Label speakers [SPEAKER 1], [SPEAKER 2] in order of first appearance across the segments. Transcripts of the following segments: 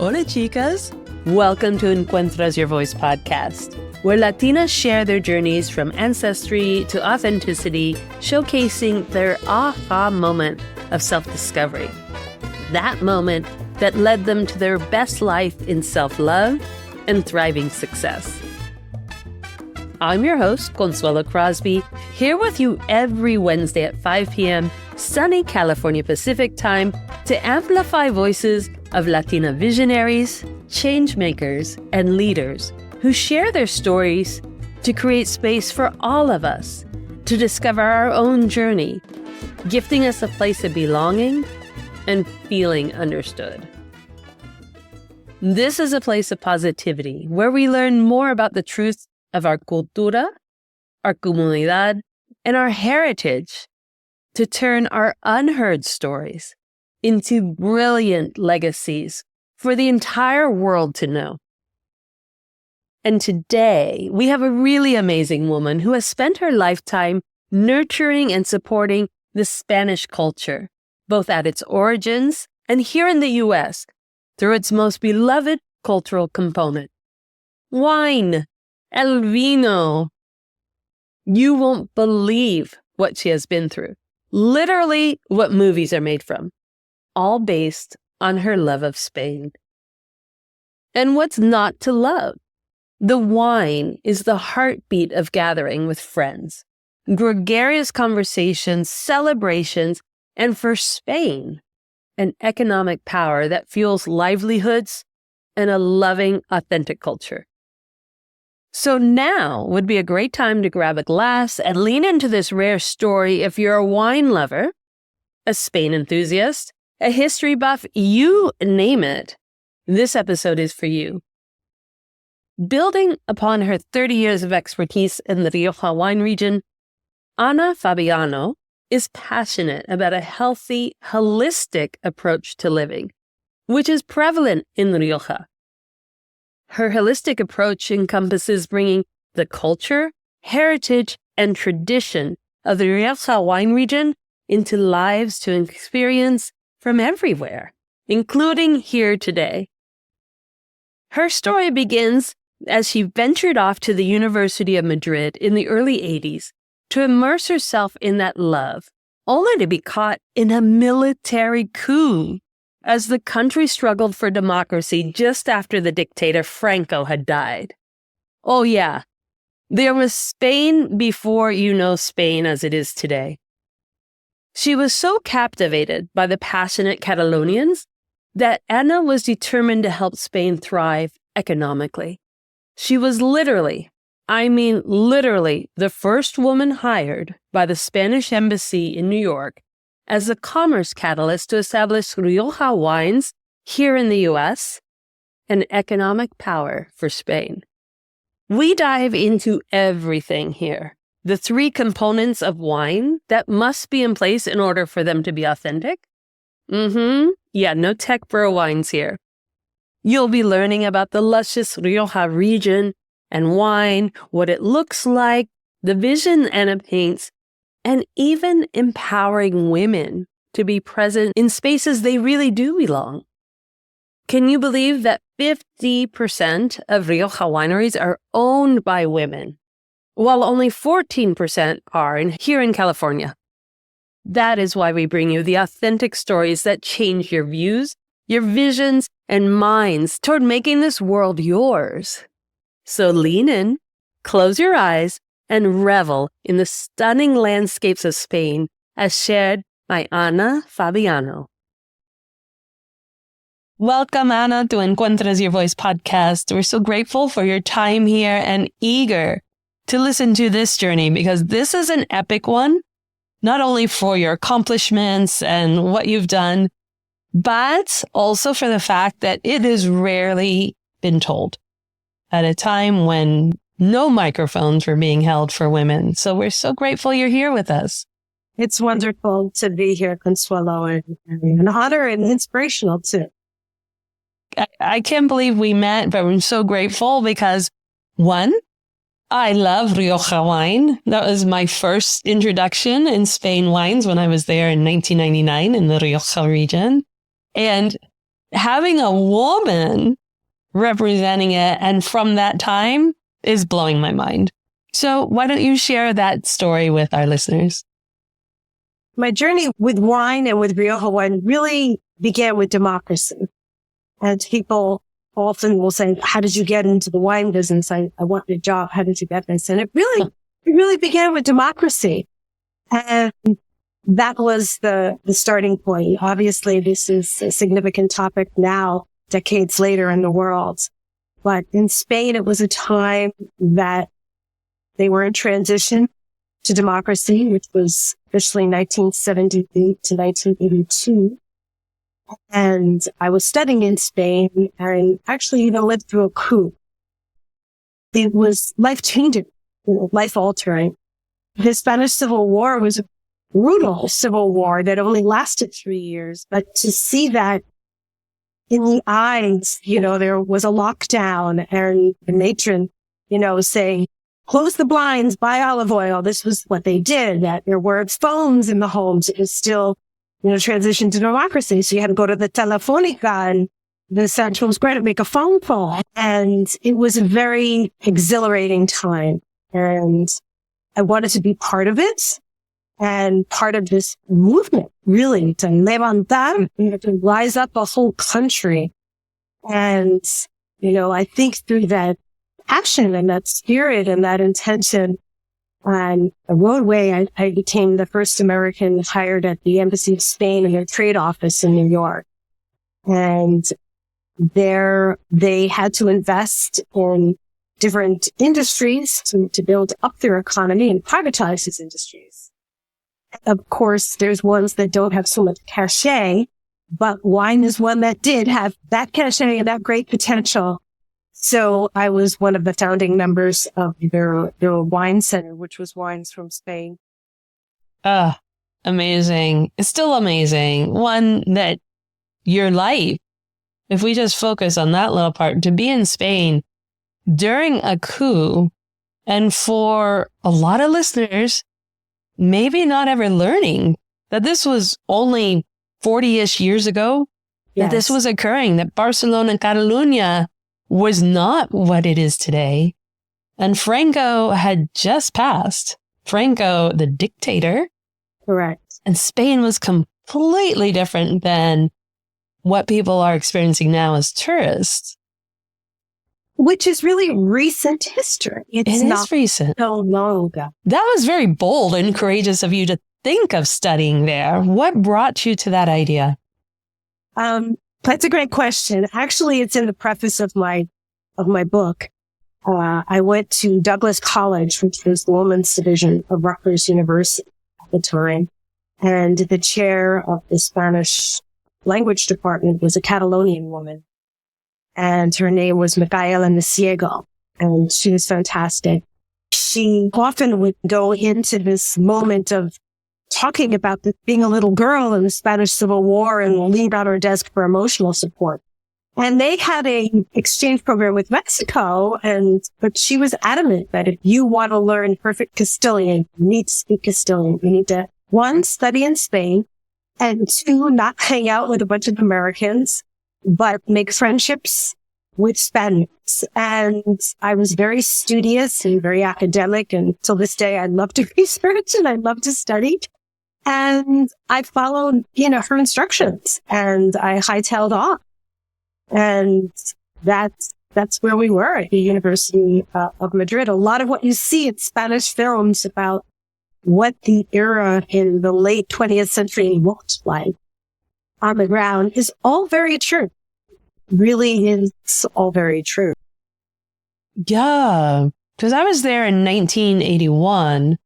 [SPEAKER 1] Hola, chicas. Welcome to Encuentras Your Voice podcast, where Latinas share their journeys from ancestry to authenticity, showcasing their aha moment of self-discovery. That moment that led them to their best life in self-love and thriving success. I'm your host, Consuelo Crosby, here with you every Wednesday at 5 p.m. sunny California Pacific time to amplify voices of Latina visionaries, change makers, and leaders who share their stories to create space for all of us to discover our own journey, gifting us a place of belonging and feeling understood. This is a place of positivity where we learn more about the truth of our cultura, our comunidad, and our heritage to turn our unheard stories into brilliant legacies for the entire world to know. And today, we have a really amazing woman who has spent her lifetime nurturing and supporting the Spanish culture, both at its origins and here in the U.S., through its most beloved cultural component, wine. El vino. You won't believe what she has been through. Literally what movies are made from. All based on her love of Spain. And what's not to love? The wine is the heartbeat of gathering with friends, gregarious conversations, celebrations, and for Spain, an economic power that fuels livelihoods and a loving, authentic culture. So now would be a great time to grab a glass and lean into this rare story if you're a wine lover, a Spain enthusiast, a history buff, you name it. This episode is for you. Building upon her 30 years of expertise in the Rioja wine region, Ana Fabiano is passionate about a healthy, holistic approach to living, which is prevalent in Rioja. Her holistic approach encompasses bringing the culture, heritage, and tradition of the Rioja wine region into lives to experience from everywhere, including here today. Her story begins as she ventured off to the University of Madrid in the early 80s to immerse herself in that love, only to be caught in a military coup as the country struggled for democracy just after the dictator Franco had died. Oh yeah, there was Spain before you know Spain as it is today. She was so captivated by the passionate Catalonians that Ana was determined to help Spain thrive economically. She was literally the first woman hired by the Spanish embassy in New York as a commerce catalyst to establish Rioja wines here in the U.S., an economic power for Spain. We dive into everything here. The three components of wine that must be in place in order for them to be authentic. Yeah, no tech bro wines here. You'll be learning about the luscious Rioja region and wine, what it looks like, the vision Ana paints, and even empowering women to be present in spaces they really do belong. Can you believe that 50% of Rioja wineries are owned by women, while only 14% are here in California? That is why we bring you the authentic stories that change your views, your visions, and minds toward making this world yours. So lean in, close your eyes, and revel in the stunning landscapes of Spain as shared by Ana Fabiano. Welcome, Ana, to Encuentras Your Voice podcast. We're so grateful for your time here and eager to listen to this journey because this is an epic one, not only for your accomplishments and what you've done, but also for the fact that it is rarely been told at a time when no microphones were being held for women. So we're so grateful you're here with us.
[SPEAKER 2] It's wonderful to be here, Consuelo, and an honor and inspirational too.
[SPEAKER 1] I can't believe we met, but I'm so grateful because, one, I love Rioja wine. That was my first introduction in Spain wines when I was there in 1999 in the Rioja region. And having a woman representing it and from that time is blowing my mind. So why don't you share that story with our listeners?
[SPEAKER 2] My journey with wine and with Rioja wine really began with democracy. And people often will say, how did you get into the wine business? I wanted a job. How did you get this? And it really began with democracy. And that was the starting point. Obviously, this is a significant topic now, decades later in the world. But in Spain, it was a time that they were in transition to democracy, which was officially 1978 to 1982. And I was studying in Spain and actually even lived through a coup. It was life-changing, life-altering. The Spanish Civil War was a brutal civil war that only lasted 3 years. But to see that in the eyes, there was a lockdown and the matron, saying, close the blinds, buy olive oil. This was what they did. That there were phones in the homes. It was still, transition to democracy. So you had to go to the Telefonica and the central was great to make a phone call. And it was a very exhilarating time. And I wanted to be part of it and part of this movement, really, to levantar, to rise up a whole country. And, I think through that passion and that spirit and that intention on a roadway, I became the first American hired at the Embassy of Spain in their trade office in New York. And there they had to invest in different industries to build up their economy and privatize these industries. Of course, there's ones that don't have so much cachet, but wine is one that did have that cachet and that great potential. So I was one of the founding members of their wine center, which was wines from Spain.
[SPEAKER 1] Amazing. It's still amazing. One that your life, if we just focus on that little part, to be in Spain during a coup, and for a lot of listeners, maybe not ever learning that this was only 40-ish years ago, that this was occurring, that Barcelona and Catalunya was not what it is today. And Franco had just passed. Franco, the dictator.
[SPEAKER 2] Correct.
[SPEAKER 1] And Spain was completely different than what people are experiencing now as tourists.
[SPEAKER 2] Which is really recent history. It is
[SPEAKER 1] recent.
[SPEAKER 2] So long ago.
[SPEAKER 1] That was very bold and courageous of you to think of studying there. What brought you to that idea?
[SPEAKER 2] That's a great question. Actually, it's in the preface of my book. I went to Douglas College, which was the women's division of Rutgers University at the time. And the chair of the Spanish language department was a Catalonian woman. And her name was Micaela Niciego. And she was fantastic. She often would go into this moment of talking about being a little girl in the Spanish Civil War and leaned on her desk for emotional support. And they had a exchange program with Mexico, but she was adamant that if you want to learn perfect Castilian, you need to speak Castilian. You need to, 1, study in Spain, and 2, not hang out with a bunch of Americans, but make friendships with Spaniards. And I was very studious and very academic. And till this day, I love to research and I love to study. And I followed, her instructions and I hightailed off. And that's where we were at the University of Madrid. A lot of what you see in Spanish films about what the era in the late 20th century looked like on the ground is all very true. Really is all very true.
[SPEAKER 1] Yeah, because I was there in 1981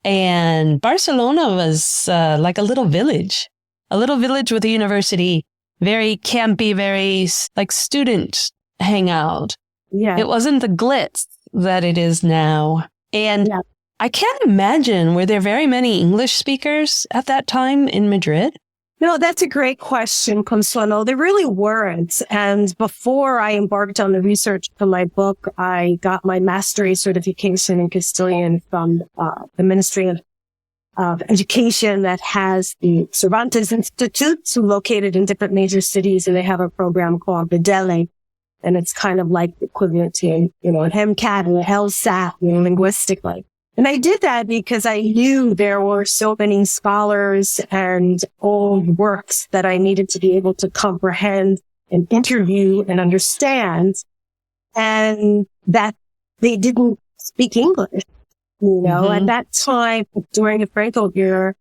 [SPEAKER 1] and Barcelona was like a little village with a university, very campy, very like student hangout.
[SPEAKER 2] Yeah.
[SPEAKER 1] It wasn't the glitz that it is now. And I can't imagine, were there very many English speakers at that time in Madrid?
[SPEAKER 2] No, that's a great question, Consuelo. There really weren't. And before I embarked on the research for my book, I got my mastery certification in Castilian from the Ministry of education that has the Cervantes Institutes located in different major cities. And they have a program called the DELE. And it's kind of like equivalent to, an MCAT and an LSAT, linguistically. And I did that because I knew there were so many scholars and old works that I needed to be able to comprehend and interview and understand, and that they didn't speak English. At that time, during the Franco era,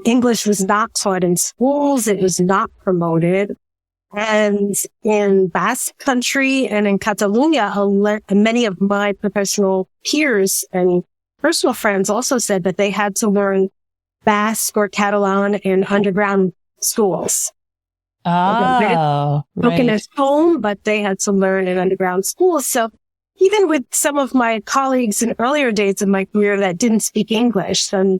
[SPEAKER 2] English was not taught in schools. It was not promoted. And in Basque Country and in Catalonia, many of my professional peers and personal friends also said that they had to learn Basque or Catalan in underground schools.
[SPEAKER 1] Oh,
[SPEAKER 2] spoken at home, but they had to learn in underground schools. So even with some of my colleagues in earlier days of my career that didn't speak English, and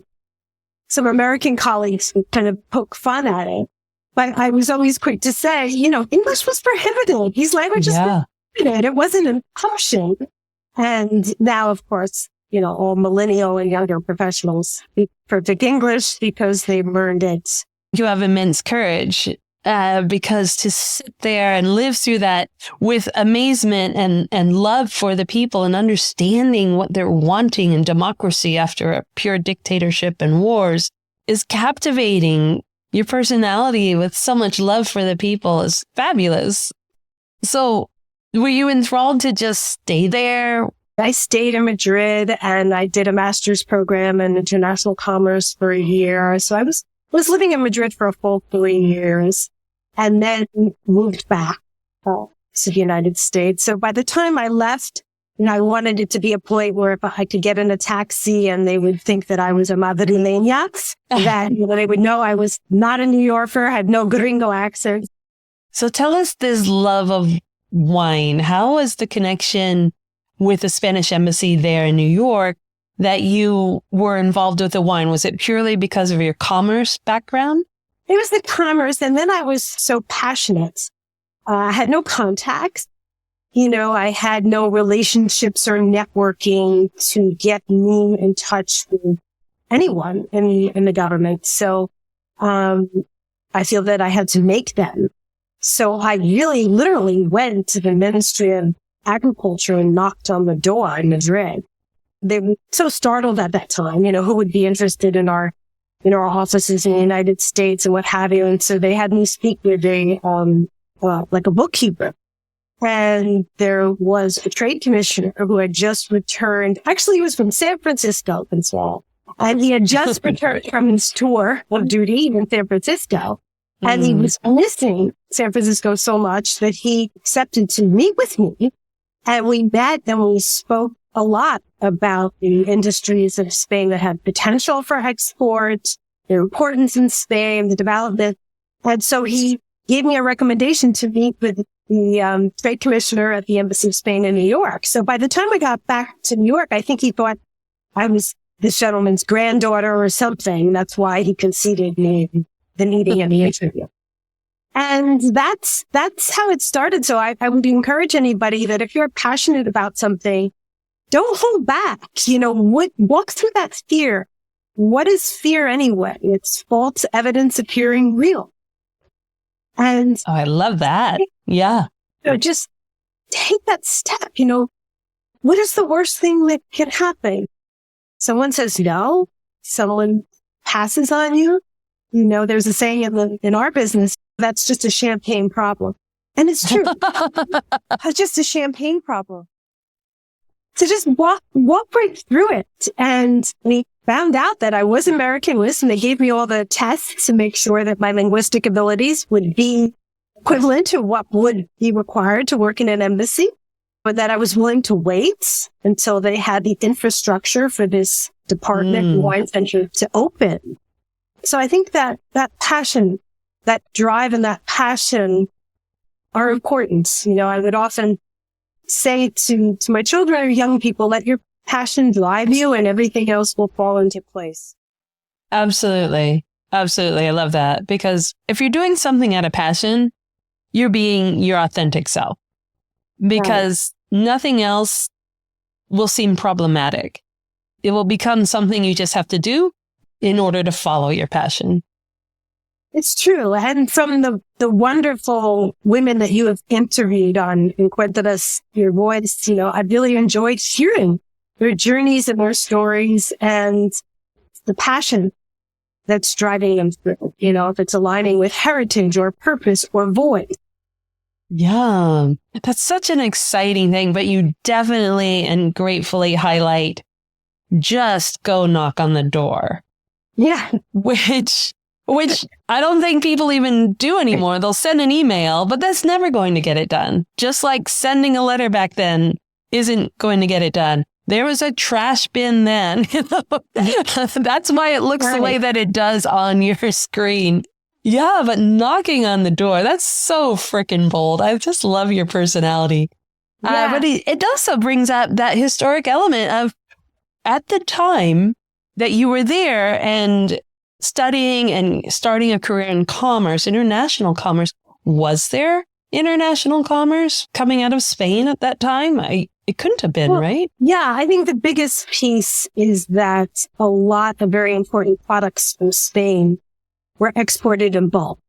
[SPEAKER 2] some American colleagues would kind of poke fun at it. But I was always quick to say, English was prohibited. These languages were prohibited. It wasn't an option. And now, of course, all millennial and younger professionals speak perfect English because they've learned it.
[SPEAKER 1] You have immense courage because to sit there and live through that with amazement and love for the people and understanding what they're wanting in democracy after a pure dictatorship and wars is captivating. Your personality with so much love for the people is fabulous. So were you enthralled to just stay there?
[SPEAKER 2] I stayed in Madrid and I did a master's program in international commerce for a year. So I was living in Madrid for a full 3 years and then moved back to the United States. So by the time I left, I wanted it to be a point where if I could get in a taxi and they would think that I was a madrileña, that they would know I was not a New Yorker, had no gringo accent.
[SPEAKER 1] So tell us this love of wine. How was the connection with the Spanish embassy there in New York that you were involved with the wine? Was it purely because of your commerce background?
[SPEAKER 2] It was the commerce. And then I was so passionate. I had no contacts. I had no relationships or networking to get me in touch with anyone in the government. So, I feel that I had to make them. So I really literally went to the Ministry of Agriculture and knocked on the door in Madrid. They were so startled at that time, who would be interested in our offices in the United States and what have you. And so they had me speak with like a bookkeeper. And there was a trade commissioner who had just returned. Actually, he was from San Francisco, Pennsylvania. And he had just returned from his tour of duty in San Francisco. And he was missing San Francisco so much that he accepted to meet with me. And we met and we spoke a lot about the industries of Spain that had potential for export, their importance in Spain, the development. And so he gave me a recommendation to meet with the trade commissioner at the Embassy of Spain in New York. So by the time I got back to New York, I think he thought I was this gentleman's granddaughter or something. That's why he conceded me the meeting and the interview. And that's how it started. So I would encourage anybody that if you're passionate about something, don't hold back. Walk through that fear. What is fear anyway? It's false evidence appearing real. And
[SPEAKER 1] I love that. Yeah.
[SPEAKER 2] Just take that step. What is the worst thing that can happen? Someone says no. Someone passes on you. There's a saying in our business, that's just a champagne problem. And it's true. It's just a champagne problem. So just walk right through it. And we found out that I was American List, and they gave me all the tests to make sure that my linguistic abilities would be equivalent to what would be required to work in an embassy, but that I was willing to wait until they had the infrastructure for this department wine center to open. So I think that passion, that drive and that passion are important. I would often say to my children or young people, let your passion drive you and everything else will fall into place.
[SPEAKER 1] Absolutely. Absolutely. I love that, because if you're doing something out of passion, you're being your authentic self, because nothing else will seem problematic. It will become something you just have to do. in order to follow your passion.
[SPEAKER 2] It's true. And from the wonderful women that you have interviewed on Encuéntranos Your Voice, I've really enjoyed hearing their journeys and their stories and the passion that's driving them through, if it's aligning with heritage or purpose or voice.
[SPEAKER 1] Yeah, that's such an exciting thing, but you definitely and gratefully highlight just go knock on the door.
[SPEAKER 2] Yeah.
[SPEAKER 1] Which I don't think people even do anymore. They'll send an email, but that's never going to get it done. Just like sending a letter back then isn't going to get it done. There was a trash bin then. That's why it looks the way that it does on your screen. Yeah, but knocking on the door, that's so freaking bold. I just love your personality.
[SPEAKER 2] Yeah.
[SPEAKER 1] But it also brings up that historic element of at the time that you were there and studying and starting a career in commerce, international commerce, was there international commerce coming out of Spain at that time? It couldn't have been, right?
[SPEAKER 2] Yeah, I think the biggest piece is that a lot of very important products from Spain were exported in bulk.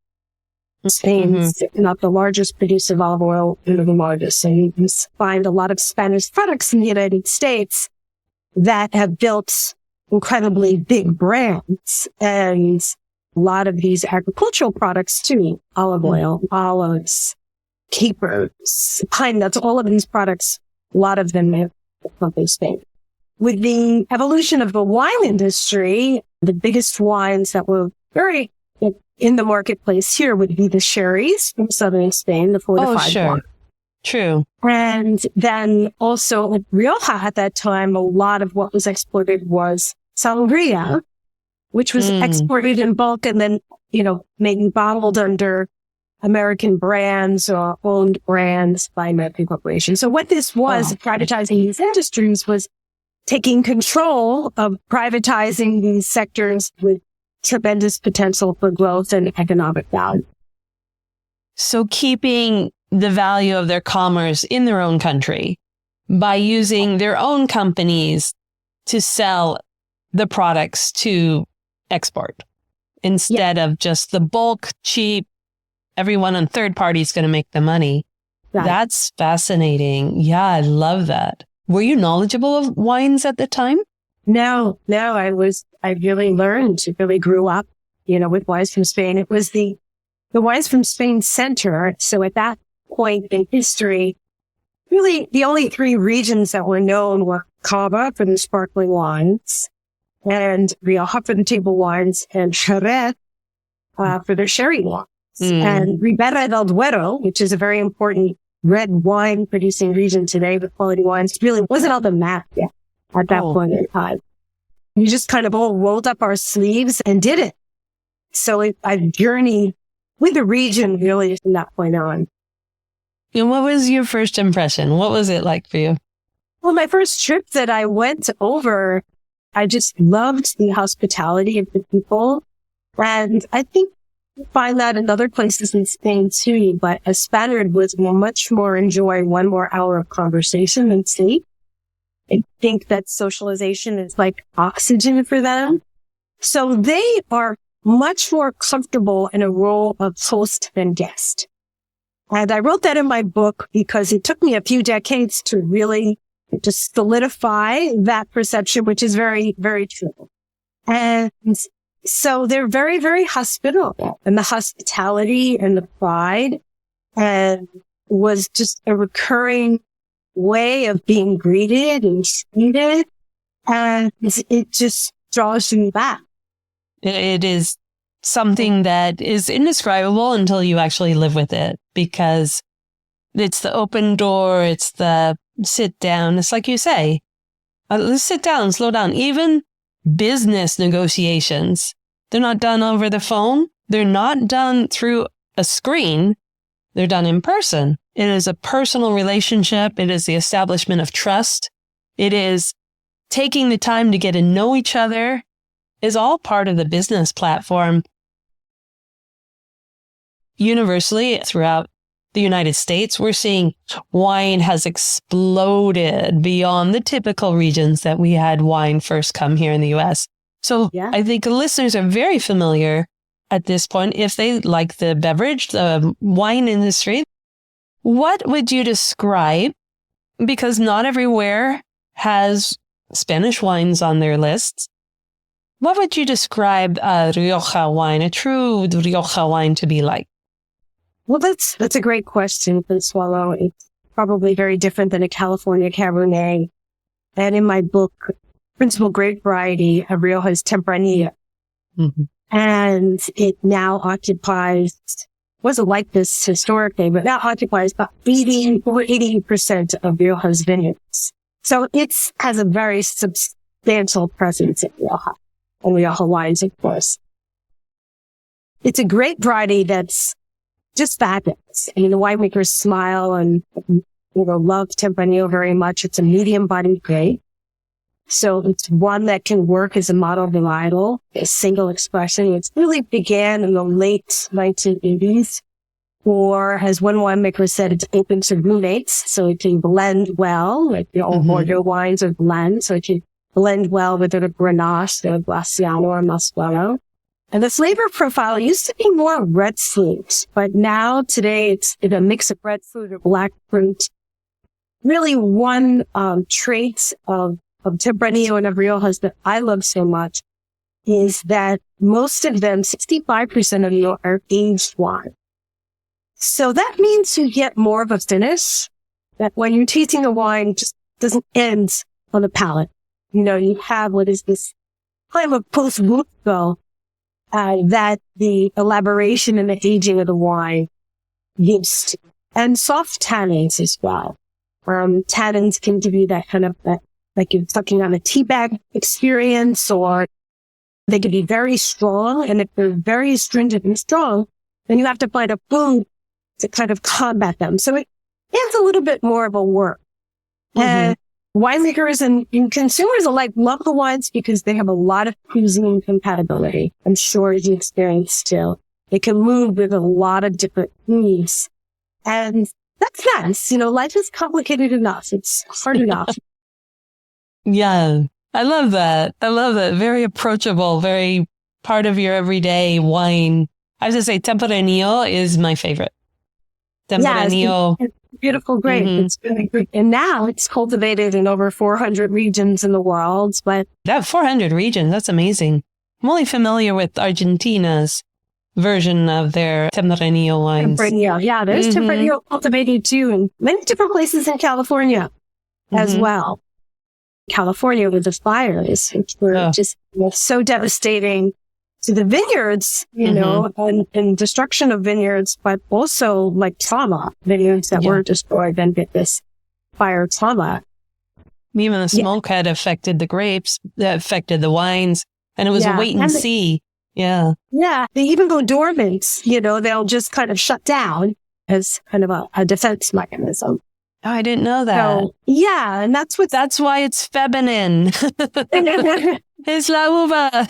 [SPEAKER 2] Spain's not the largest producer of olive oil, one of the largest. So you can find a lot of Spanish products in the United States that have built incredibly big brands, and a lot of these agricultural products too, olive oil, olives, capers, pine nuts, all of these products, a lot of them have come from Spain. With the evolution of the wine industry, the biggest wines that were very in the marketplace here would be the sherries from southern Spain, the fortified wine.
[SPEAKER 1] True.
[SPEAKER 2] And then also with Rioja at that time, a lot of what was exported was sangria, which was exported in bulk and then, maybe bottled under American brands or owned brands by American corporations. So what this was, privatizing these industries, was taking control of privatizing these sectors with tremendous potential for growth and economic value.
[SPEAKER 1] So keeping the value of their commerce in their own country by using their own companies to sell the products to export instead of just the bulk, cheap, everyone on third party is going to make the money. Right. That's fascinating. Yeah, I love that. Were you knowledgeable of wines at the time?
[SPEAKER 2] No, I really grew up, with wines from Spain. It was the Wines from Spain Center. So at that point in history, really the only three regions that were known were Cava for the sparkling wines, and Rioja for the table wines, and Jerez for their sherry wines. And Ribera del Duero, which is a very important red wine producing region today with quality wines, really wasn't on the map yet at that point in time. We just kind of all rolled up our sleeves and did it. So I journeyed with the region really from that point on.
[SPEAKER 1] And what was your first impression? What was it like for you?
[SPEAKER 2] Well, my first trip that I went over, I just loved the hospitality of the people. And I think you find that in other places in Spain too, but a Spaniard would much more enjoy one more hour of conversation than sleep. I think that socialization is like oxygen for them. So they are much more comfortable in a role of host than guest. And I wrote that in my book because it took me a few decades to really just solidify that perception, which is very, very true. And so they're very, very hospitable, and the hospitality and the pride and was just a recurring way of being greeted and treated. And it just draws you back.
[SPEAKER 1] It is something that is indescribable until you actually live with it, because it's the open door. It's the sit down. It's like you say, let's sit down, slow down. Even business negotiations, they're not done over the phone. They're not done through a screen. They're done in person. It is a personal relationship. It is the establishment of trust. It is taking the time to get to know each other, is all part of the business platform. Universally, throughout the United States, we're seeing wine has exploded beyond the typical regions that we had wine first come here in the US. So I think listeners are very familiar at this point if they like the beverage, the wine industry. What would you describe? Because not everywhere has Spanish wines on their lists. What would you describe a Rioja wine, a true Rioja wine, to be like?
[SPEAKER 2] Well, that's a great question, Consuelo. It's probably very different than a California Cabernet. And in my book, Principal Grape Variety of Rioja's Tempranillo. Mm-hmm. And it now occupies, wasn't like this historically, but now occupies about 80% of Rioja's vineyards. So it has a very substantial presence in Rioja, and Rioja wines, of course. It's a grape variety that's just fabulous. I mean, the winemakers smile and, love Tempranillo very much. It's a medium-bodied grape. So it's one that can work as a model varietal, a single expression. It really began in the late 1980s. Or, as one winemaker said, it's open to roommates, so it can blend well, like the old Bordeaux wines are blend, so it can blend well with a Grenache, the Glaciano or Muscuelo. And the flavor profile used to be more red fruit, but now today it's a mix of red fruit or black fruit. Really one trait of Tempranillo and of Riojas that I love so much is that most of them, 65% of them, are aged wine. So that means you get more of a finish, that when you're tasting the wine, it just doesn't end on the palate. You have what is this kind of post-gusto that the elaboration and the aging of the wine gives to. And soft tannins as well. Tannins can give you that kind of, like you're sucking on a tea bag experience, or they can be very strong. And if they're very astringent and strong, then you have to find a food to kind of combat them. So it adds a little bit more of a work. And winemakers and consumers alike love the wines because they have a lot of cuisine compatibility. I'm sure you experience too. They can move with a lot of different foods. And that's nice. Life is complicated enough. It's hard enough.
[SPEAKER 1] Yeah. I love that. Very approachable, very part of your everyday wine. I was going to say Tempranillo is my favorite. Tempranillo.
[SPEAKER 2] Yeah, it's a beautiful grape. It's really great. And now it's cultivated in over 400 regions in the world. But
[SPEAKER 1] that 400 regions, that's amazing. I'm only familiar with Argentina's version of their Tempranillo wines.
[SPEAKER 2] Tempranillo, yeah. There's Tempranillo cultivated too in many different places in California as well. California with the fires, which were just so devastating to the vineyards, and destruction of vineyards, but also like trauma, vineyards that were destroyed and get this fire trauma.
[SPEAKER 1] Even the smoke had affected the grapes, that affected the wines, and it was a wait and see. Yeah.
[SPEAKER 2] Yeah. They even go dormant, they'll just kind of shut down as kind of a defense mechanism.
[SPEAKER 1] Oh, I didn't know that.
[SPEAKER 2] So, yeah. And that's
[SPEAKER 1] why it's feminine. It's la uva.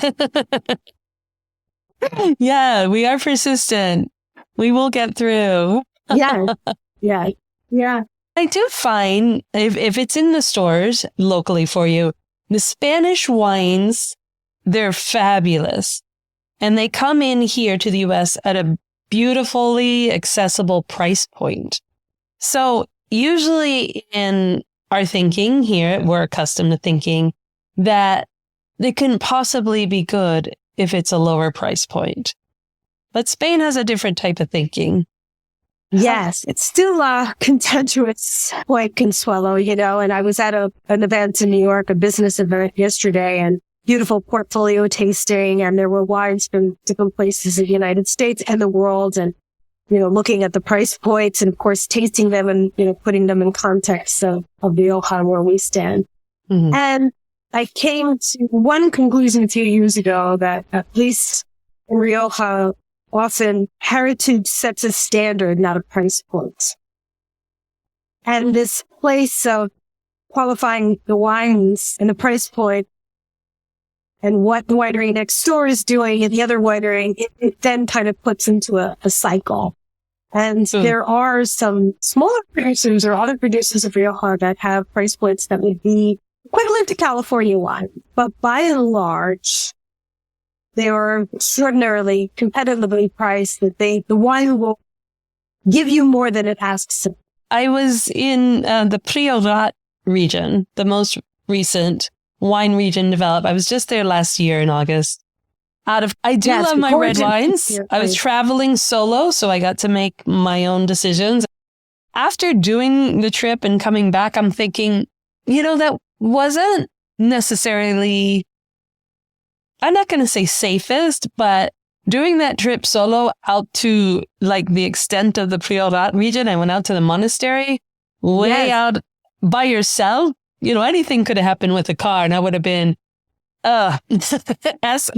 [SPEAKER 1] Yeah, we are persistent. We will get through.
[SPEAKER 2] Yeah. I
[SPEAKER 1] do find if it's in the stores locally for you, the Spanish wines, they're fabulous. And they come in here to the US at a beautifully accessible price point. So usually in our thinking here, we're accustomed to thinking that they couldn't possibly be good if it's a lower price point. But Spain has a different type of thinking.
[SPEAKER 2] Yes, it's still a contentious point, Consuelo, and I was at an event in New York, a business event yesterday, and beautiful portfolio tasting, and there were wines from different places in the United States and the world, and, looking at the price points and, of course, tasting them and, putting them in context of Rioja, where we stand. And I came to one conclusion 2 years ago that at least in Rioja, often heritage sets a standard, not a price point. And this place of qualifying the wines and the price point and what the winery next door is doing and the other winery, it then kind of puts into a cycle. And there are some smaller producers or other producers of Rioja that have price points that would be equivalent to California wine. But by and large, They are extraordinarily competitively priced, that the wine will give you more than it asks.
[SPEAKER 1] I was in the Priorat region, the most recent wine region developed. I was just there last year in August. I do love my red wines. I was traveling solo, so I got to make my own decisions. After doing the trip and coming back, I'm thinking, that wasn't necessarily, I'm not going to say safest, but doing that trip solo out to the extent of the Priorat region, I went out to the monastery, way out by yourself. Anything could have happened with a car and I would have been SOS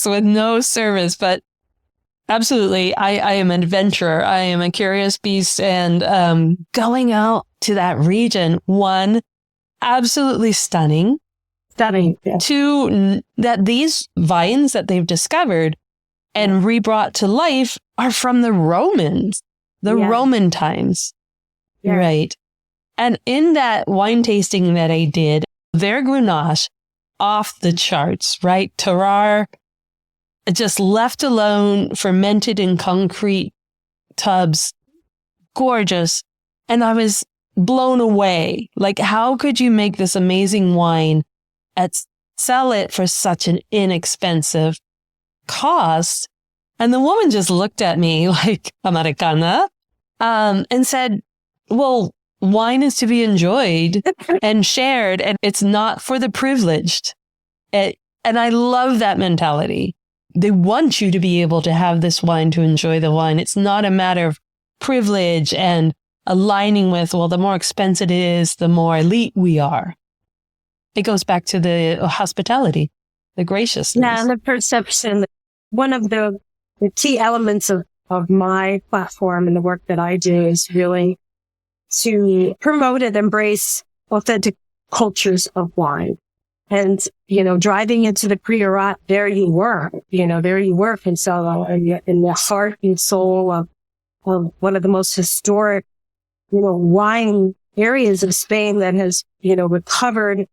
[SPEAKER 1] with no service. But absolutely, I am an adventurer. I am a curious beast. And going out to that region, one, absolutely stunning.
[SPEAKER 2] Yes.
[SPEAKER 1] Two, that these vines that they've discovered and rebrought to life are from the Romans, Roman times. Yeah. Right. And in that wine tasting that I did, their Grenache, off the charts, right? Terroir, just left alone, fermented in concrete tubs, gorgeous. And I was blown away. How could you make this amazing wine and sell it for such an inexpensive cost? And the woman just looked at me like Americana, and said, well, wine is to be enjoyed and shared, and it's not for the privileged. And I love that mentality. They want you to be able to have this wine, to enjoy the wine. It's not a matter of privilege and aligning with, well, the more expensive it is, the more elite we are. It goes back to the hospitality, the graciousness.
[SPEAKER 2] Yeah, and the perception. One of the key elements of my platform and the work that I do is really to promote and embrace authentic cultures of wine. And, driving into the Priorat, there you were, in Solo, in the heart and soul of one of the most historic, wine areas of Spain that has, recovered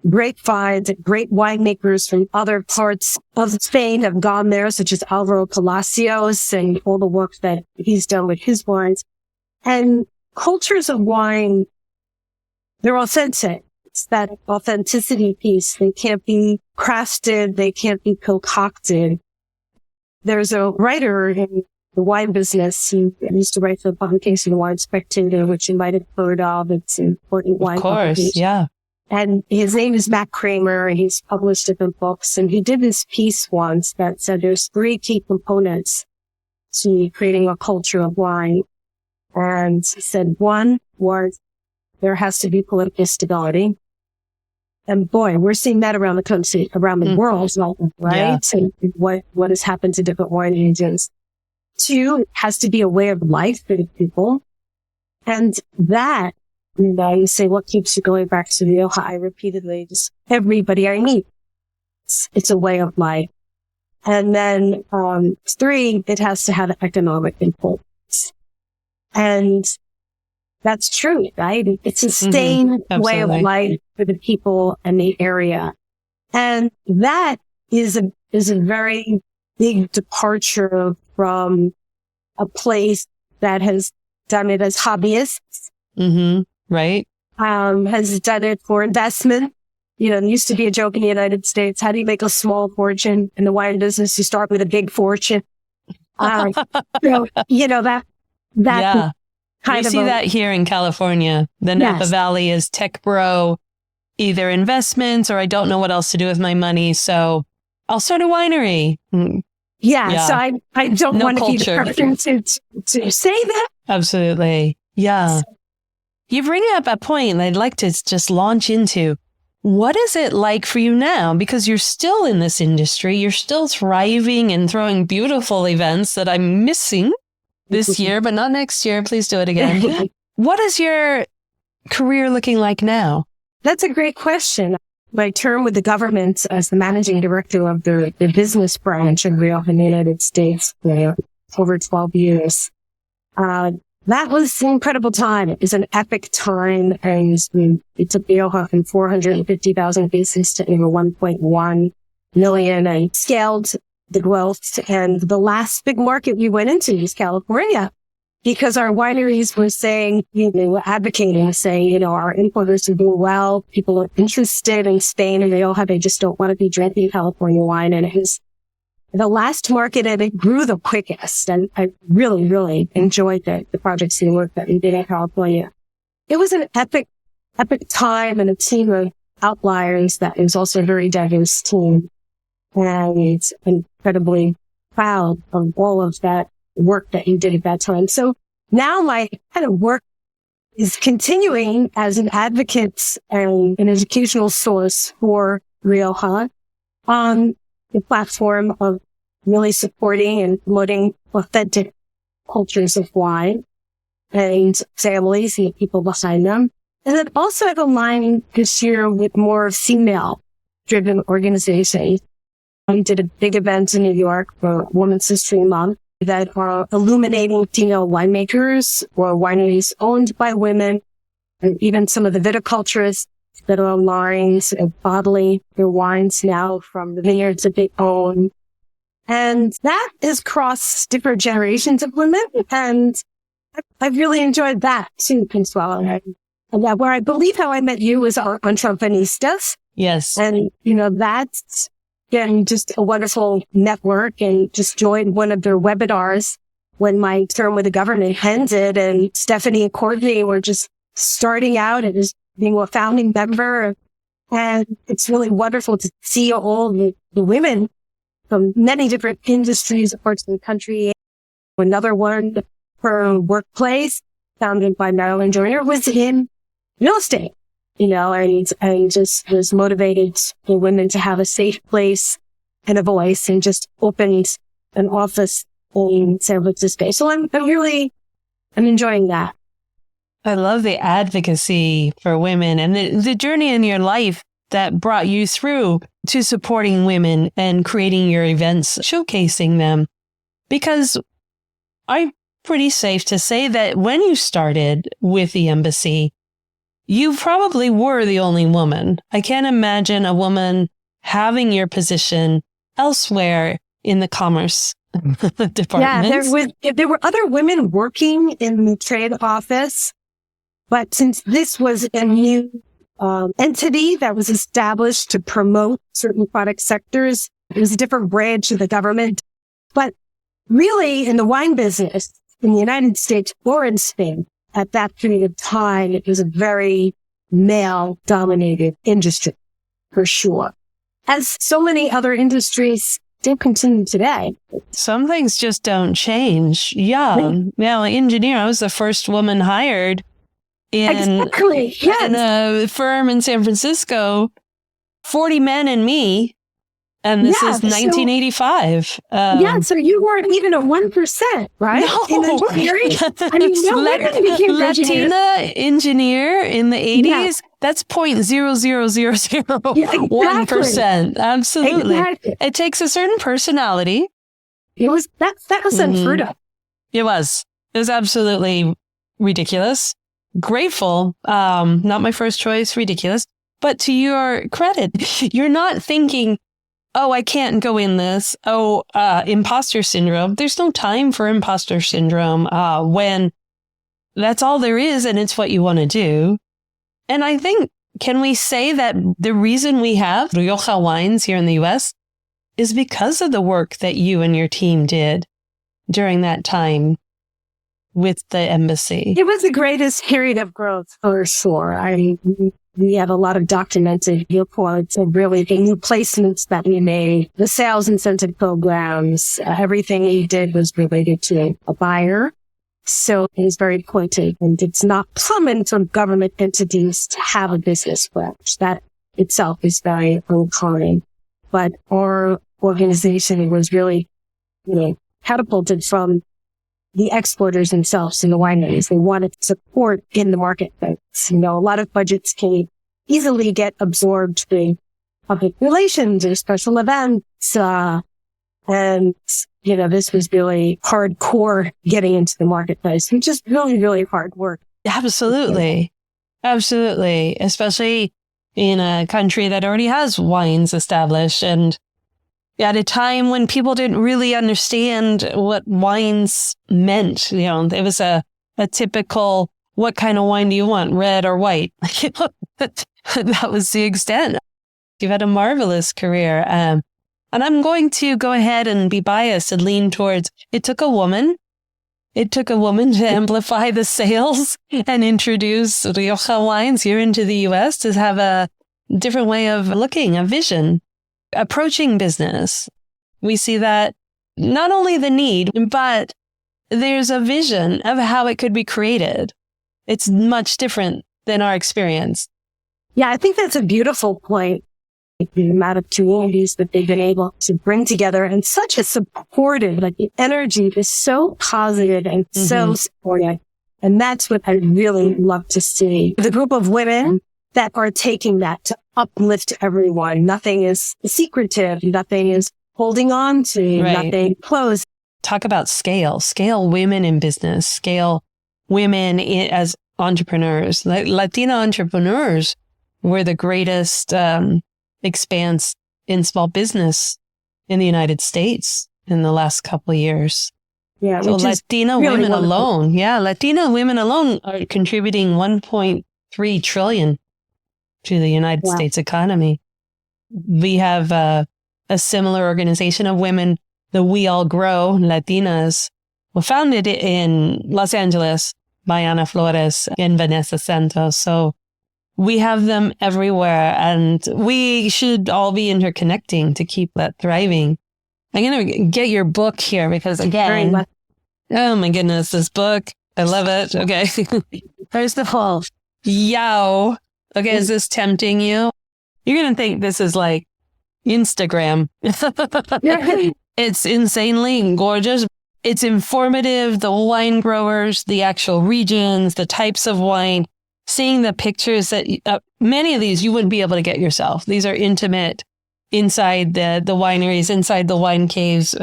[SPEAKER 2] great finds. Great winemakers from other parts of Spain have gone there, such as Alvaro Palacios and all the work that he's done with his wines. And cultures of wine, they're authentic. It's that authenticity piece. They can't be crafted. They can't be concocted. There's a writer in the wine business who used to write for the publication Wine Spectator, which you might have heard of. It's an important wine publication.
[SPEAKER 1] Of course, yeah.
[SPEAKER 2] And his name is Matt Kramer, and he's published different books. And he did this piece once that said there's 3 key components to creating a culture of wine. And he said, one was there has to be political stability. And boy, we're seeing that around the country, around the world, right? Yeah. And what has happened to different wine regions. 2, it has to be a way of life for the people. And that, you say, what keeps you going back to Rioja? I repeatedly just, everybody I meet, it's a way of life. And then, 3, it has to have economic importance. And that's true, right? It's a sustained way of life for the people in the area. And that is a very big departure from a place that has done it as hobbyists.
[SPEAKER 1] Mm-hmm. Right.
[SPEAKER 2] Has done it for investment. There used to be a joke in the United States. How do you make a small fortune in the wine business? You start with a big fortune. That
[SPEAKER 1] yeah. We see that here in California. The Napa Valley is tech bro, either investments or I don't know what else to do with my money. So I'll start a winery.
[SPEAKER 2] Yeah. So I don't want to be the person to say that.
[SPEAKER 1] Absolutely. Yeah. You bring up a point I'd like to just launch into. What is it like for you now? Because you're still in this industry. You're still thriving and throwing beautiful events that I'm missing this year, but not next year. Please do it again. What is your career looking like now?
[SPEAKER 2] That's a great question. My term with the government as the managing director of the business branch in Rioja in the United States for over 12 years. That was an incredible time. It was an epic time. And it took Rioja from 450,000 cases to over 1.1 million and scaled the growth. And the last big market we went into was California, because our wineries were saying, they were advocating, saying, our importers are doing well. People are interested in Spain and they just don't want to be drinking California wine. And it was the last market and it grew the quickest. And I really, really enjoyed the projects and the work that we did in California. It was an epic time and a team of outliers that is also a very diverse team. And it's incredibly proud of all of that work that you did at that time. So now my kind of work is continuing as an advocate and an educational source for Rioja on the platform of really supporting and promoting authentic cultures of wine and families and the people behind them. And then also I've aligned this year with more female-driven organizations. We did a big event in New York for Women's History Month that are illuminating female winemakers or wineries owned by women, and even some of the viticulturists that are on lines and bottling their wines now from the vineyards that they own. And that has crossed different generations of women. And I've really enjoyed that too, Consuelo. And that where I believe how I met you was our Entreprenistas.
[SPEAKER 1] Yes.
[SPEAKER 2] And, that's been just a wonderful network, and just joined one of their webinars when my term with the government ended, and Stephanie and Courtney were just starting out and just being a founding member. And it's really wonderful to see all the women from many different industries, parts of the country. Another one, her workplace, founded by Marilyn Joyner, was in real estate, and just was motivated for women to have a safe place and a voice, and just opened an office in San Francisco. So I'm enjoying that.
[SPEAKER 1] I love the advocacy for women and the journey in your life that brought you through to supporting women and creating your events, showcasing them. Because I'm pretty safe to say that when you started with the embassy, you probably were the only woman. I can't imagine a woman having your position elsewhere in the commerce department.
[SPEAKER 2] Yeah, there were other women working in the trade office, but since this was a new entity that was established to promote certain product sectors, it was a different branch of the government. But really, in the wine business in the United States or in Spain, at that period of time, it was a very male-dominated industry, for sure. As so many other industries still continue today.
[SPEAKER 1] Some things just don't change. Yeah. Now, engineer, I was the first woman hired in a firm in San Francisco, 40 men and me. And this is 1985.
[SPEAKER 2] So you weren't even a 1%, right?
[SPEAKER 1] No.
[SPEAKER 2] In engineering? I mean, no women became
[SPEAKER 1] Latina engineer in the 80s,
[SPEAKER 2] Yeah.
[SPEAKER 1] that's 0.00001%. Absolutely.
[SPEAKER 2] Exactly.
[SPEAKER 1] It takes a certain personality.
[SPEAKER 2] That was unheard of.
[SPEAKER 1] It was absolutely ridiculous. Grateful. Not my first choice, ridiculous. But to your credit, you're not thinking, oh, I can't go in this. Oh, imposter syndrome. There's no time for imposter syndrome when that's all there is and it's what you want to do. And I think, can we say that the reason we have Rioja wines here in the U.S. is because of the work that you and your team did during that time with the embassy?
[SPEAKER 2] It was the greatest period of growth for sure. We have a lot of documented viewpoints of really the new placements that we made, the sales incentive programs, everything we did was related to a buyer. So it is very pointed, and it's not common for government entities to have a business branch. That itself is very uncommon. But our organization was really, catapulted from the exporters themselves in the wineries. They wanted support in the marketplace. A lot of budgets can easily get absorbed with public relations or special events. And, this was really hardcore getting into the marketplace, which is really, really hard work.
[SPEAKER 1] Absolutely. Absolutely. Especially in a country that already has wines established. And at a time when people didn't really understand what wines meant. It was a typical, what kind of wine do you want, red or white? That was the extent. You've had a marvelous career. And I'm going to go ahead and be biased and lean towards, it took a woman to amplify the sales and introduce Rioja wines here into the U.S. to have a different way of looking, a vision, approaching business. We see that not only the need, but there's a vision of how it could be created. It's much different than our experience.
[SPEAKER 2] Yeah, I think that's a beautiful point. The amount of communities that they've been able to bring together and such a supportive, like the energy is so positive and so supportive. And that's what I really love to see. The group of women that are taking that to uplift everyone. Nothing is secretive. Nothing is holding on to, nothing closed.
[SPEAKER 1] Talk about scale women in business, scale women as entrepreneurs. Latina entrepreneurs were the greatest expanse in small business in the United States in the last couple of years.
[SPEAKER 2] Yeah,
[SPEAKER 1] so Latina really women alone. Yeah, Latina women alone are contributing 1.3 trillion to the United States economy. We have a similar organization of women, the We All Grow Latinas, were founded in Los Angeles by Ana Flores and Vanessa Santos. So we have them everywhere, and we should all be interconnecting to keep that thriving. I'm going to get your book here because, again, oh my goodness, this book, I love it. Okay.
[SPEAKER 2] First of all,
[SPEAKER 1] yow. Okay, is this tempting you? You're going to think this is like Instagram. It's insanely gorgeous. It's informative. The wine growers, the actual regions, the types of wine, seeing the pictures that many of these you wouldn't be able to get yourself. These are intimate inside the wineries, inside the wine caves.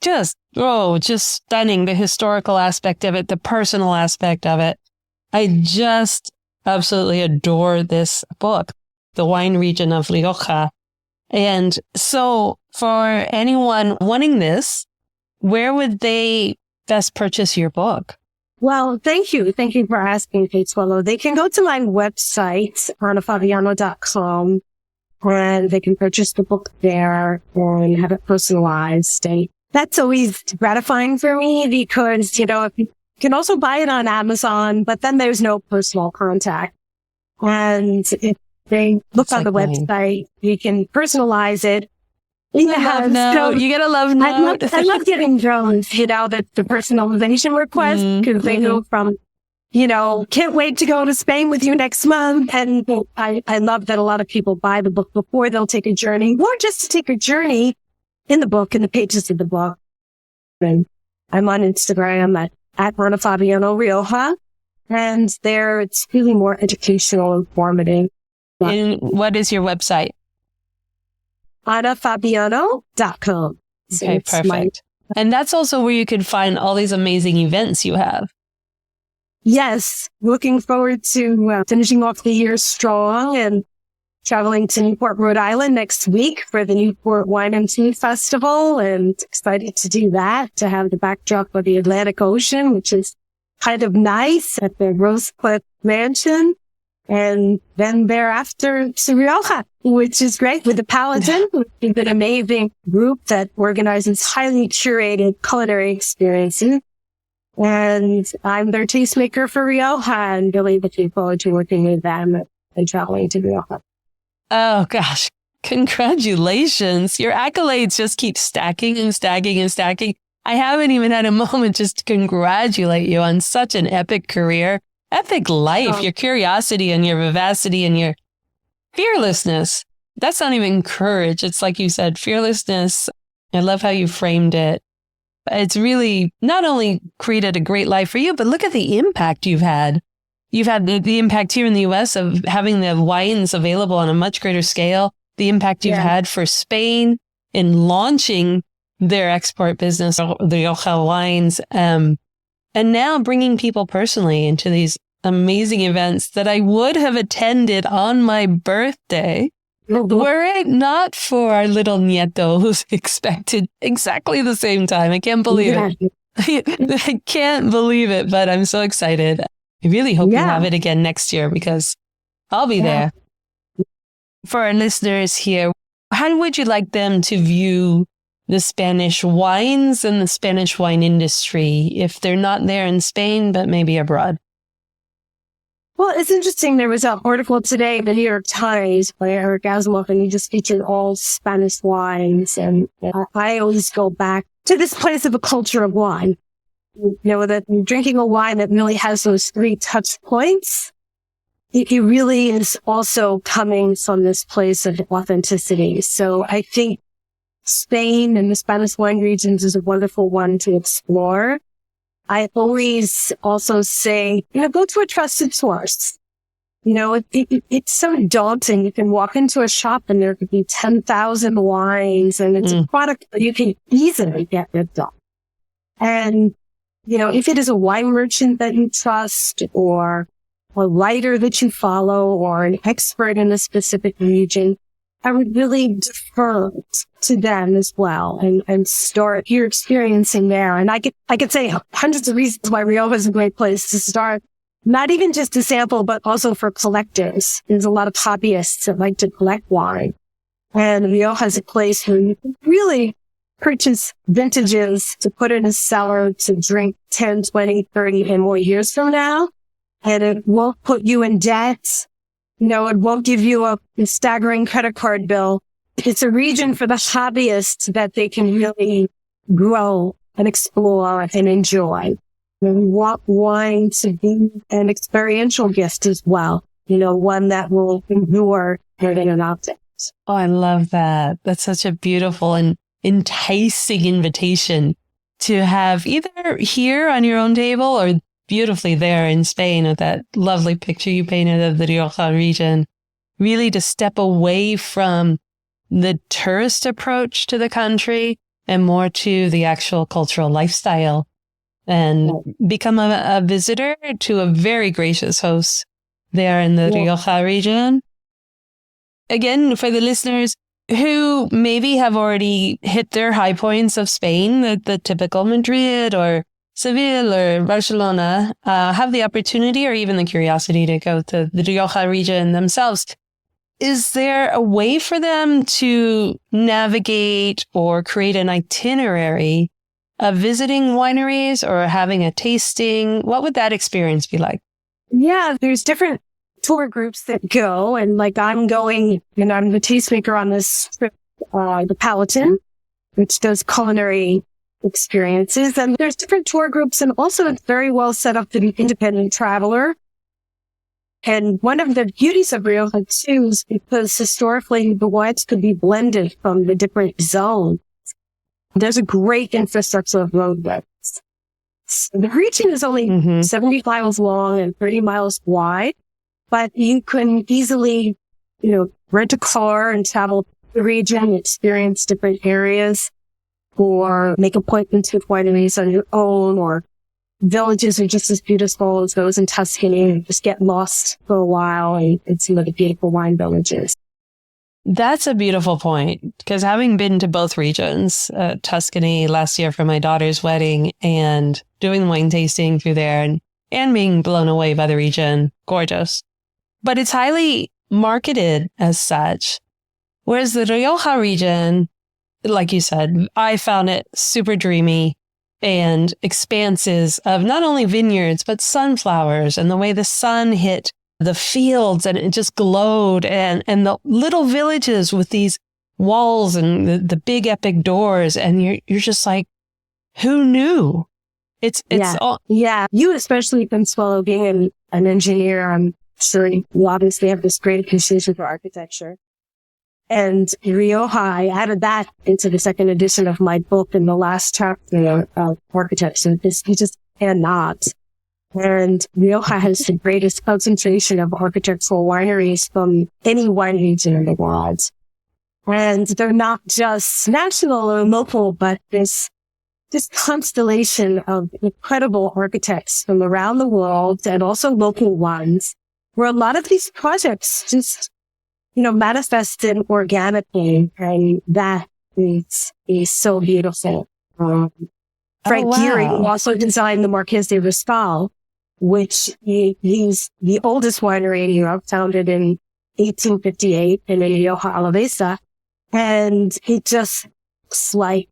[SPEAKER 1] Just stunning. The historical aspect of it, the personal aspect of it. I just absolutely adore this book, The Wine Region of Rioja. And so for anyone wanting this, where would they best purchase your book?
[SPEAKER 2] Well, thank you. Thank you for asking, Kate Swallow. They can go to my website, anafabiano.com, and they can purchase the book there and have it personalized. And that's always gratifying for me because, you can also buy it on Amazon, but then there's no personal contact. And if they look on the website, you can personalize it.
[SPEAKER 1] You get a love note.
[SPEAKER 2] I love getting drones, the personalization request, because they go from, can't wait to go to Spain with you next month. And I love that a lot of people buy the book before they'll take a journey, or just to take a journey in the book, in the pages of the book. And I'm on Instagram at Ana Fabiano Rioja. And there it's really more educational, informative.
[SPEAKER 1] And what is your website?
[SPEAKER 2] anafabiano.com.
[SPEAKER 1] Okay, perfect. And that's also where you can find all these amazing events you have.
[SPEAKER 2] Yes. Looking forward to finishing off the year strong and traveling to Newport, Rhode Island next week for the Newport Wine and Tea Festival, and excited to do that, to have the backdrop of the Atlantic Ocean, which is kind of nice, at the Rosecliff Mansion. And then thereafter to Rioja, which is great, with the Paladin, which is an amazing group that organizes highly curated culinary experiences. And I'm their tastemaker for Rioja, and really looking forward to working with them and traveling to Rioja.
[SPEAKER 1] Oh gosh, congratulations. Your accolades just keep stacking and stacking and stacking. I haven't even had a moment just to congratulate you on such an epic career. Epic life, your curiosity and your vivacity and your fearlessness. That's not even courage. It's like you said, fearlessness. I love how you framed it. It's really not only created a great life for you, but look at the impact you've had. You've had the impact here in the U.S. of having the wines available on a much greater scale. The impact you've had for Spain in launching their export business, the Rioja wines. And now bringing people personally into these amazing events that I would have attended on my birthday Were it not for our little nieto who's expected exactly the same time, I can't believe it. I can't believe it, but I'm so excited. I really hope you have it again next year because I'll be there. For our listeners here, how would you like them to view the Spanish wines and the Spanish wine industry if they're not there in Spain, but maybe abroad?
[SPEAKER 2] Well, it's interesting. There was an article today in the New York Times by Eric Asimov, and he just featured all Spanish wines. And I always go back to this place of a culture of wine. You know, that drinking a wine that really has those 3 touch points, it really is also coming from this place of authenticity. So I think Spain and the Spanish wine regions is a wonderful one to explore. I always also say, go to a trusted source. It's so daunting. You can walk into a shop and there could be 10,000 wines and it's a product that you can easily get rid of. And, if it is a wine merchant that you trust or a writer that you follow or an expert in a specific region, I would really defer to them as well and start your experiencing there. And I could say hundreds of reasons why Rioja is a great place to start. Not even just to sample, but also for collectors. There's a lot of hobbyists that like to collect wine. And Rioja is a place where you can really purchase vintages to put in a cellar to drink 10, 20, 30 and more years from now. And it won't put you in debt. It won't give you a staggering credit card bill. It's a region for the hobbyists that they can really grow and explore and enjoy. We want wine to be an experiential gift as well. One that will endure more than an object.
[SPEAKER 1] Oh, I love that. That's such a beautiful and enticing invitation to have either here on your own table or beautifully there in Spain with that lovely picture you painted of the Rioja region, really to step away from the tourist approach to the country and more to the actual cultural lifestyle and become a visitor to a very gracious host there in the Rioja region. Again, for the listeners who maybe have already hit their high points of Spain, the typical Madrid or Seville or Barcelona, have the opportunity or even the curiosity to go to the Rioja region themselves. Is there a way for them to navigate or create an itinerary of visiting wineries or having a tasting? What would that experience be like?
[SPEAKER 2] Yeah, there's different tour groups that go. And like I'm going, I'm the tastemaker on this trip, the Palatine, which does culinary experiences. And there's different tour groups, and also it's very well set up for the independent traveler. And one of the beauties of Rioja too is because historically the wines could be blended from the different zones. There's a great infrastructure of roadways. The region is only 70 miles long and 30 miles wide, but you can easily, rent a car and travel the region, experience different areas, or make appointments with wineries on your own, or villages are just as beautiful as those in Tuscany, and just get lost for a while and see the beautiful wine villages.
[SPEAKER 1] That's a beautiful point, because having been to both regions, Tuscany last year for my daughter's wedding and doing wine tasting through there and being blown away by the region, gorgeous. But it's highly marketed as such. Whereas the Rioja region, like you said, I found it super dreamy and expanses of not only vineyards, but sunflowers and the way the sun hit the fields and it just glowed and the little villages with these walls and the big epic doors. And you're just like, who knew? It's all.
[SPEAKER 2] Yeah. You especially, Consuelo, being an engineer, I'm sure you obviously have this great appreciation for architecture. And Rioja, I added that into the second edition of my book in the last chapter of architecture. You just cannot. And Rioja has the greatest concentration of architectural wineries from any wine region in the world. And they're not just national or local, but this constellation of incredible architects from around the world and also local ones, where a lot of these projects just manifested organically. And that is so beautiful. Frank Gehry, who also designed the Marqués de Riscal, which he's the oldest winery in Europe, founded in 1858 in Rioja, Alavesa. And it just looks like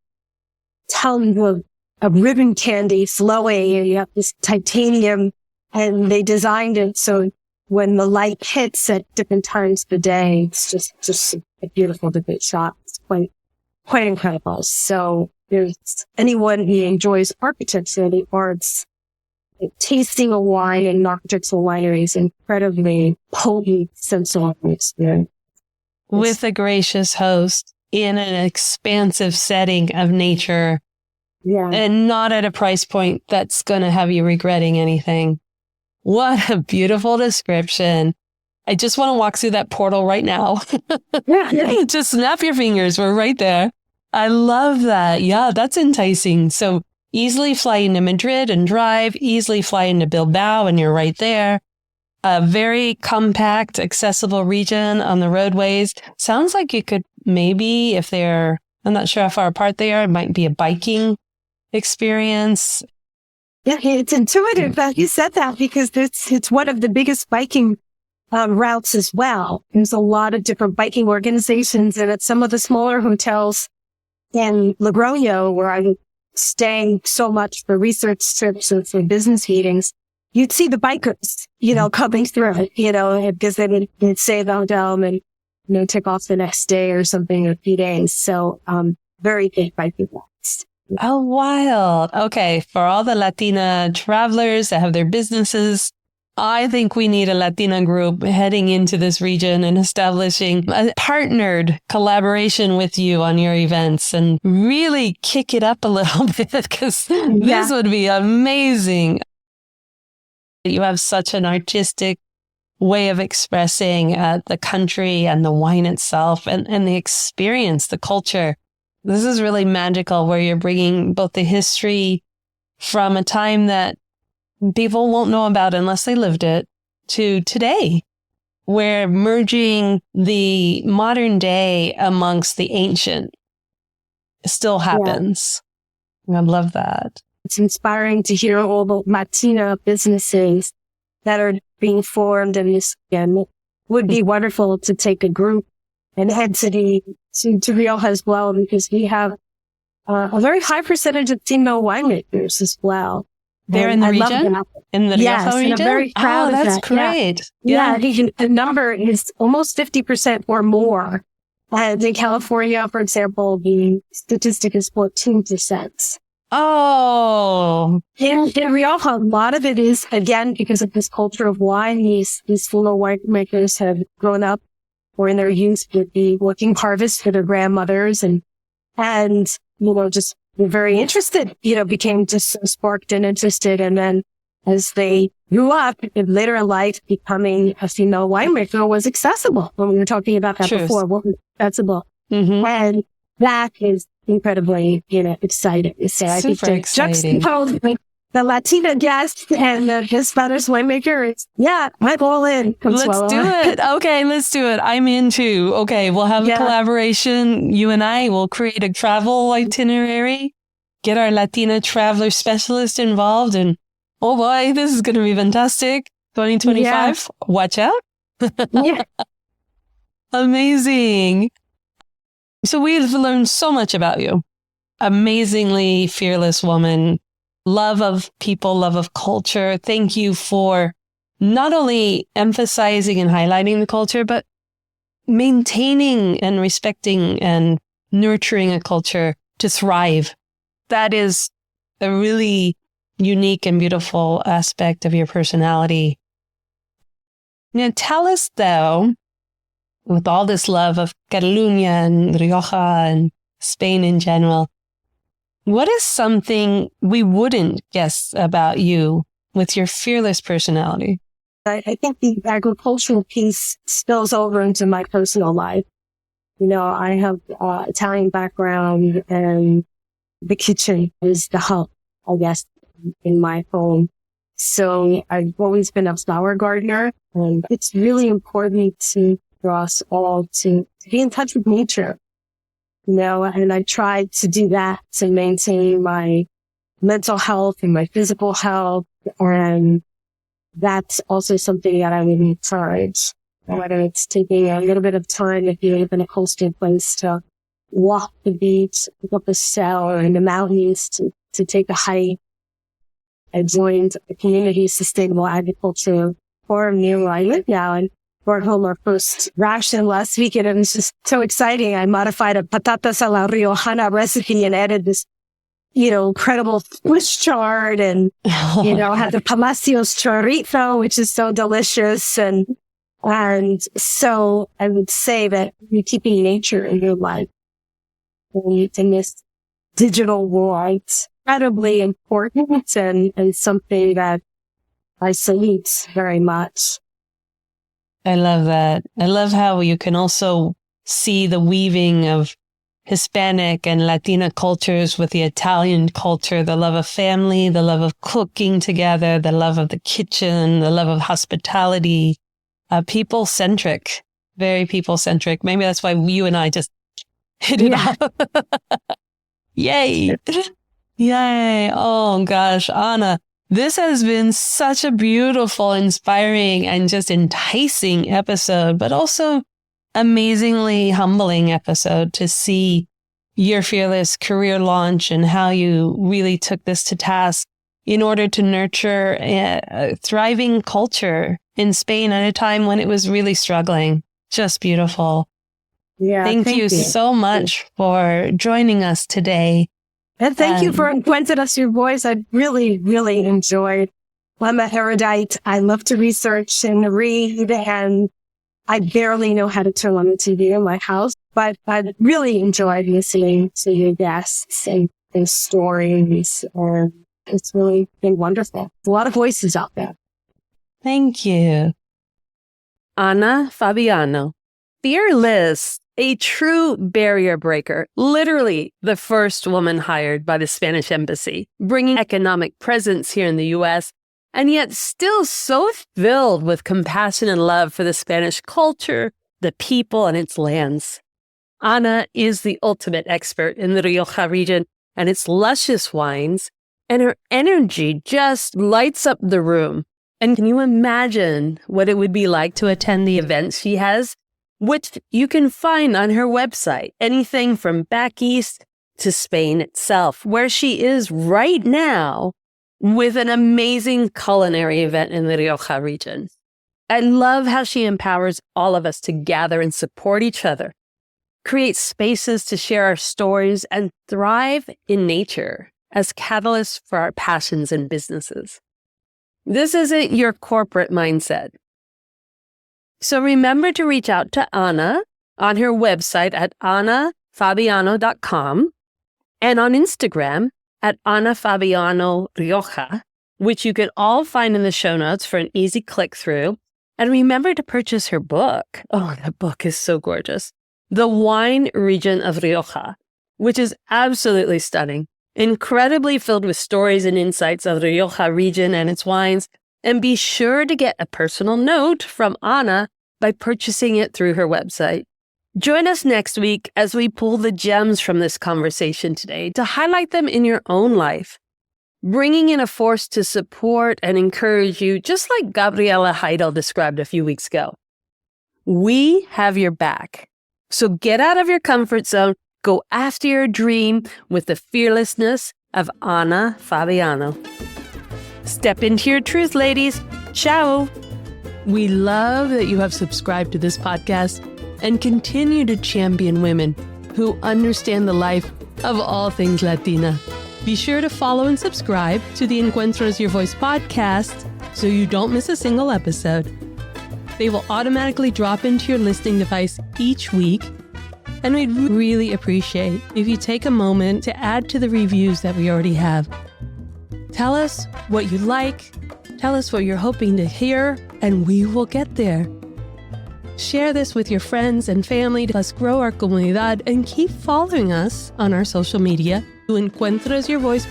[SPEAKER 2] tons of ribbon candy flowing, and you have this titanium, and they designed it so when the light hits at different times of the day, it's just a beautiful debut shot. It's quite incredible. So there's anyone who enjoys architecture, the arts, tasting a wine in an architectural winery is incredibly potent sensory experience.
[SPEAKER 1] With a gracious host in an expansive setting of nature. Yeah. And not at a price point that's going to have you regretting anything. What a beautiful description. I just want to walk through that portal right now. Yeah. Just snap your fingers. We're right there. I love that. Yeah, that's enticing. So easily fly into Madrid and drive, easily fly into Bilbao and you're right there. A very compact, accessible region on the roadways. Sounds like you could maybe, I'm not sure how far apart they are, it might be a biking experience.
[SPEAKER 2] Yeah, it's intuitive that you said that because it's one of the biggest biking routes as well. There's a lot of different biking organizations, and at some of the smaller hotels in Logroño, where I'm staying so much for research trips and for business meetings, you'd see the bikers, coming through, because they would stay at the hotel and, take off the next day or something, or a few days. So, very big biking routes.
[SPEAKER 1] Oh, wild. Okay. For all the Latina travelers that have their businesses, I think we need a Latina group heading into this region and establishing a partnered collaboration with you on your events and really kick it up a little bit because this would be amazing. You have such an artistic way of expressing the country and the wine itself and the experience, the culture. This is really magical where you're bringing both the history from a time that people won't know about unless they lived it to today, where merging the modern day amongst the ancient still happens. Yeah. I love that.
[SPEAKER 2] It's inspiring to hear all the Latina businesses that are being formed, and this again would be wonderful to take a group and head to Rioja as well, because we have a very high percentage of female winemakers as well.
[SPEAKER 1] They're in the region? In the Rioja region?
[SPEAKER 2] And I'm very proud of that.
[SPEAKER 1] That's great.
[SPEAKER 2] Yeah. The number is almost 50% or more. And in California, for example, the statistic is 14%.
[SPEAKER 1] Oh.
[SPEAKER 2] In Rioja, a lot of it is, again, because of this culture of wine. These female winemakers have grown up or in their youth with the working harvest for their grandmothers and just were very interested, became just sparked and interested. And then as they grew up later in life, becoming a female winemaker was accessible. When we were talking about that before, what was accessible. Mm-hmm. And that is incredibly, exciting to say. I think they're juxtaposed the Latina guest and the Hispanic winemaker. I'm all in.
[SPEAKER 1] Let's do it. Okay, let's do it. I'm into. Okay, we'll have a collaboration. You and I will create a travel itinerary, get our Latina traveler specialist involved, and oh boy, this is going to be fantastic. 2025, watch out. Amazing. So we've learned so much about you. Amazingly fearless woman. Love of people, love of culture. Thank you for not only emphasizing and highlighting the culture, but maintaining and respecting and nurturing a culture to thrive. That is a really unique and beautiful aspect of your personality. Now, tell us, though, with all this love of Catalunya and Rioja and Spain in general, what is something we wouldn't guess about you with your fearless personality?
[SPEAKER 2] I think the agricultural piece spills over into my personal life. I have Italian background, and the kitchen is the hub, I guess, in my home. So I've always been a flower gardener, and it's really important to for us all to be in touch with nature, and I tried to do that to maintain my mental health and my physical health. And that's also something that I would encourage, whether it's taking a little bit of time if you live in a coastal place to walk the beach, pick up a sail, or in the mountains to take a hike. I joined a community sustainable agriculture forum near where I live now and brought home our first ration last week. And it was just so exciting. I modified a patatas a la Riojana recipe and added this, incredible Swiss chard and, had the Palacios chorizo, which is so delicious. And so I would say that you're keeping nature in your life in this digital world. It's incredibly important and something that I salute very much.
[SPEAKER 1] I love that. I love how you can also see the weaving of Hispanic and Latina cultures with the Italian culture, the love of family, the love of cooking together, the love of the kitchen, the love of hospitality, people-centric, very people-centric. Maybe that's why you and I just hit it off. Yay. Yay. Oh gosh, Ana, this has been such a beautiful, inspiring, and just enticing episode, but also amazingly humbling episode to see your fearless career launch and how you really took this to task in order to nurture a thriving culture in Spain at a time when it was really struggling. Just beautiful.
[SPEAKER 2] Yeah,
[SPEAKER 1] thank you so much for joining us today.
[SPEAKER 2] And thank you for lending us your voice. I really, really enjoyed. I'm a erudite. I love to research and read, and I barely know how to turn on the TV in my house, but I really enjoyed listening to your guests and stories. It's really been wonderful. A lot of voices out there.
[SPEAKER 1] Thank you. Ana Fabiano, fearless, a true barrier breaker, literally the first woman hired by the Spanish embassy, bringing economic presence here in the U.S., and yet still so filled with compassion and love for the Spanish culture, the people, and its lands. Ana is the ultimate expert in the Rioja region and its luscious wines, and her energy just lights up the room. And can you imagine what it would be like to attend the events she has, which you can find on her website, anything from back east to Spain itself, where she is right now with an amazing culinary event in the Rioja region. I love how she empowers all of us to gather and support each other, create spaces to share our stories, and thrive in nature as catalysts for our passions and businesses. This isn't your corporate mindset. So remember to reach out to Ana on her website at anafabiano.com and on Instagram at Ana Fabiano Rioja, which you can all find in the show notes for an easy click through. And remember to purchase her book. Oh, the book is so gorgeous. The Wine Region of Rioja, which is absolutely stunning, incredibly filled with stories and insights of the Rioja region and its wines. And be sure to get a personal note from Ana by purchasing it through her website. Join us next week as we pull the gems from this conversation today to highlight them in your own life, bringing in a force to support and encourage you, just like Gabriela Heidel described a few weeks ago. We have your back. So get out of your comfort zone, go after your dream with the fearlessness of Ana Fabiano. Step into your truth, ladies. Ciao. We love that you have subscribed to this podcast and continue to champion women who understand the life of all things Latina. Be sure to follow and subscribe to the Encuentras Your Voice podcast so you don't miss a single episode. They will automatically drop into your listening device each week, and we'd really appreciate if you take a moment to add to the reviews that we already have. Tell us what you like, tell us what you're hoping to hear, and we will get there. Share this with your friends and family to us grow our comunidad, and keep following us on our social media to Encuentras Your Voice.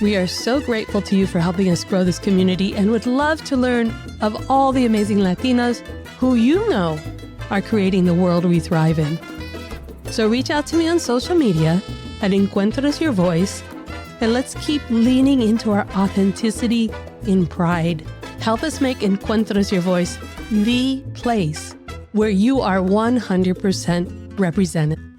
[SPEAKER 1] We are so grateful to you for helping us grow this community and would love to learn of all the amazing Latinas who you know are creating the world we thrive in. So reach out to me on social media at Encuentras Your Voice, and let's keep leaning into our authenticity in pride. Help us make Encuentras Your Voice the place where you are 100% represented.